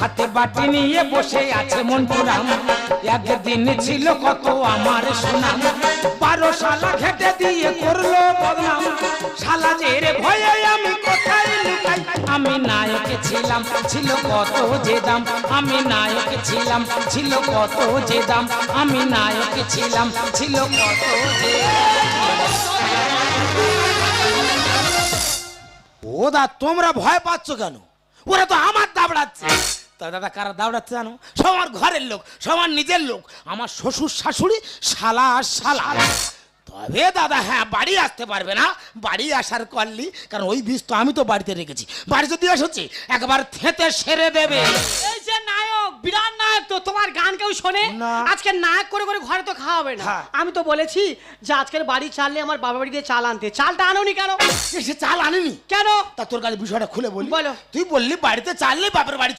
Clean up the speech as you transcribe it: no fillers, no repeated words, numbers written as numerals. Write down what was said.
হাতে বাটি নিয়ে বসে আছে মন্টুরাম। একদিন ছিল কত আমার সুনাম, 12 শালা ঘেটে দিয়ে করলো বদনাম। শালা জের ভয়ে আমি কোথায় লুকাই, আমি নায়ক ছিলাম ছিল কত যে দাম। আমি নায়ক ছিলাম ছিল কত যে দাম। আমি নায়ক ছিলাম ছিল কত যে। ও দা তোমরা ভয় পাচ্ছ কেন? ওরা তো আমার দাবড়াচ্ছে। তা দাদা কারা দাবড়াচ্ছে জানো? সবার ঘরের লোক, সবার নিজের লোক, আমার শ্বশুর শাশুড়ি, শালা আর শালা। তবে দাদা হ্যাঁ বাড়ি আসতে পারবে না, বাড়ি আসার করলি, কারণ ওই বিষ তো আমি তো বাড়িতে রেখেছি। বাড়ি যদি এসেছি একবার থেতে সেরে দেবে। এই যে নায়ক, বিরাট নায়ক তো, তোমার গান কেউ শোনে? না। আজকে নায়ক করে করে ঘরে তো খাওয়া হবে না। হ্যাঁ। আমি তো বলেছি যে আজকের বাড়ি চাললে আমার বাবা বাড়ি দিয়ে চাল আনতে। চালটা আনোনি কেন? সে চাল আনেনি কেন? তা তোর কাছে বিষয়টা খুলে বলি। বলো। তুই বললি বাড়িতে চাল নেই, বাপের বাড়ি